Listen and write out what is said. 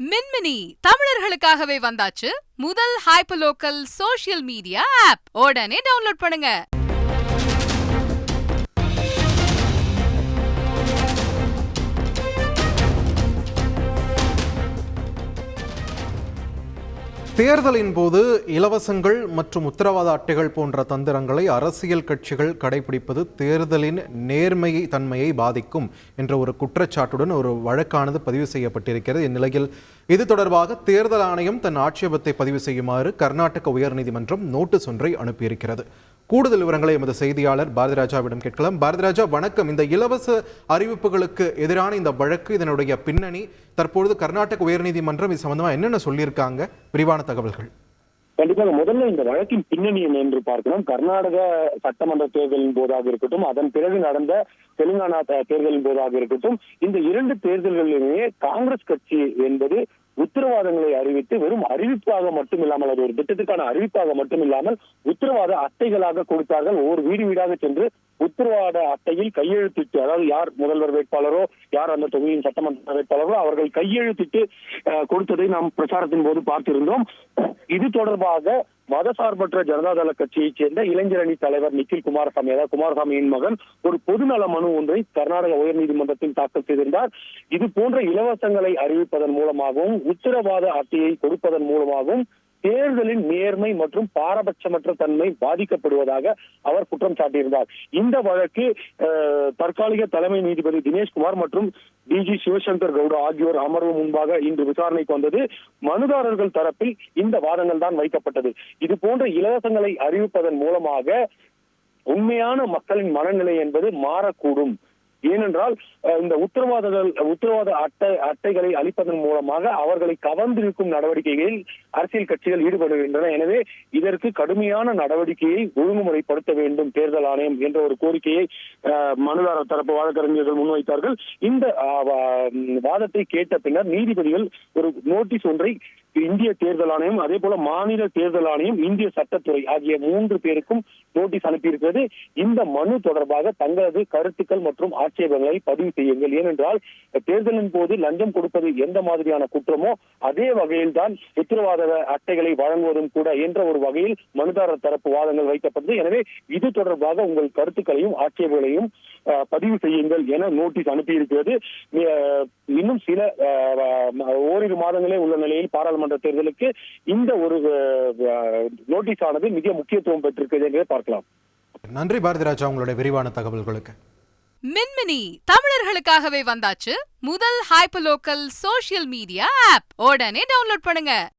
மின்மினி தமிழர்களுக்காகவே வந்தாச்சு முதல் hyperlocal social media app. உடனே டவுன்லோட் பண்ணுங்க. தேர்தலின் போது இலவசங்கள் மற்றும் உத்தரவாத அட்டைகள் போன்ற தந்திரங்களை அரசியல் கட்சிகள் கடைபிடிப்பது தேர்தலின் நேர்மையை தன்மையை பாதிக்கும் என்ற ஒரு குற்றச்சாட்டுடன் ஒரு வழக்கானது பதிவு செய்யப்பட்டிருக்கிறது. இந்நிலையில் இது தொடர்பாக தேர்தல் ஆணையம் தன் ஆட்சேபத்தை பதிவு செய்யுமாறு கர்நாடக உயர்நீதிமன்றம் நோட்டீஸ் ஒன்றை அனுப்பியிருக்கிறது. கூடுதல் விவரங்களை எமது செய்தியாளர் பாரதிராஜாவிடம் கேட்கலாம். பாரதிராஜா, வணக்கம். இந்த இலவச அறிவிப்புகளுக்கு எதிரான இந்த வழக்கு, இதனுடைய பின்னணி, தற்பொழுது கர்நாடக உயர்நீதிமன்றம் இது சம்பந்தமா என்னென்ன சொல்லியிருக்காங்க, விரிவான தகவல்கள்? கண்டிப்பாக முதல்ல இந்த வழக்கின் பின்னணி என்ன என்று பார்க்கணும். கர்நாடக சட்டமன்ற தேர்தலின் போதாக இருக்கட்டும், அதன் பிறகு நடந்த தெலுங்கானா தேர்தலின் போதாக இருக்கட்டும், இந்த இரண்டு தேர்தல்களிலுமே காங்கிரஸ் கட்சி என்பது உத்தரவாதங்களை அறிவித்து வெறும் அறிவிப்பாக மட்டும் இல்லாமல், அது ஒரு திட்டத்துக்கான அறிவிப்பாக மட்டும் இல்லாமல் உத்தரவாத அட்டைகளாக கொடுத்தார்கள். ஒவ்வொரு வீடு வீடாக சென்று உத்தரவாத அட்டையில் கையெழுத்திட்டு, அதாவது யார் முதல்வர் வேட்பாளரோ, யார் அந்த தொகுதியின் சட்டமன்ற வேட்பாளரோ அவர்கள் கையெழுத்திட்டு கொடுத்ததை நாம் பிரச்சாரத்தின் போது பார்த்திருந்தோம். இது தொடர்பாக மதசார்பற்ற ஜனதாதள கட்சியைச் சேர்ந்த இளைஞரணி தலைவர் நிக்கில் குமாரசாமி, அதாவது குமாரசாமியின் மகன், ஒரு பொதுநல மனு ஒன்றை கர்நாடக உயர்நீதிமன்றத்தில் தாக்கல் செய்திருந்தார். இது போன்ற இலவசங்களை அறிவிப்பதன் மூலமாகவும் உத்தரவாத அட்டையை கொடுப்பதன் மூலமாகவும் தேர்தலின் நேர்மை மற்றும் பாரபட்சமற்ற தன்மை பாதிக்கப்படுவதாக அவர் குற்றம் சாட்டியிருந்தார். இந்த வழக்கு தற்காலிக தலைமை நீதிபதி தினேஷ்குமார் மற்றும் டிஜி சிவசங்கர் கவுடா ஆகியோர் அமர்வு முன்பாக இன்று விசாரணைக்கு வந்தது. மனுதாரர்கள் தரப்பில் இந்த வாதங்கள் தான் வைக்கப்பட்டது. இது போன்ற இலவசங்களை அறிவிப்பதன் மூலமாக உண்மையான மக்களின் மனநிலை என்பது மாறக்கூடும். ஏனென்றால் இந்த உத்தரவாத அட்டைகளை அளிப்பதன் மூலமாக அவர்களை கவர்ந்திருக்கும் நடவடிக்கைகளில் அரசியல் கட்சிகள் ஈடுபடுகின்றன. எனவே இதற்கு கடுமையான நடவடிக்கையை ஒழுங்குமுறைப்படுத்த வேண்டும் தேர்தல் ஆணையம் என்ற ஒரு கோரிக்கையை மனுதாரர் தரப்பு வழக்கறிஞர்கள் முன்வைத்தார்கள். இந்த வாதத்தை கேட்ட பின்னர் நீதிபதிகள் ஒரு நோட்டீஸ் ஒன்றை இந்திய தேர்தல் ஆணையம், அதே போல மாநில தேர்தல் ஆணையம், இந்திய சட்டத்துறை ஆகிய 3 பேருக்கும் நோட்டீஸ் அனுப்பியிருக்கிறது. இந்த மனு தொடர்பாக தங்களது கருத்துக்கள் மற்றும் ஆட்சேபங்களை பதிவு செய்யுங்கள். ஏனென்றால் தேர்தலின் போது லஞ்சம் கொடுப்பது எந்த மாதிரியான குற்றமோ அதே வகையில் தான் உத்தரவாத அட்டைகளை வழங்குவதும் கூட என்ற ஒரு வகையில் மனுதாரர் தரப்பு வாதங்கள் வைக்கப்பட்டது. எனவே இது தொடர்பாக உங்கள் கருத்துக்களையும் ஆட்சேபங்களையும் பதிவு செய்யுங்கள் என நோட்டீஸ் அனுப்பியிருக்கிறது. இன்னும் சில ஓரிரு மாதங்களே உள்ள நிலையில் பாராளுமன்ற தேர்தலுக்கு இந்த ஒரு நோட்டீஸ் ஆனது மிக முக்கியத்துவம் பெற்றிருக்கிறது என்பதை பார்க்கலாம். நன்றி பாரதிராஜா, உங்களுடைய விரிவான தகவல்களுக்கு. மின்மினி தமிழர்களுக்காகவே வந்தாச்சு முதல் ஹைப்பர்லோக்கல் சோஷியல் மீடியா ஆப். உடனே டவுன்லோட் பண்ணுங்க.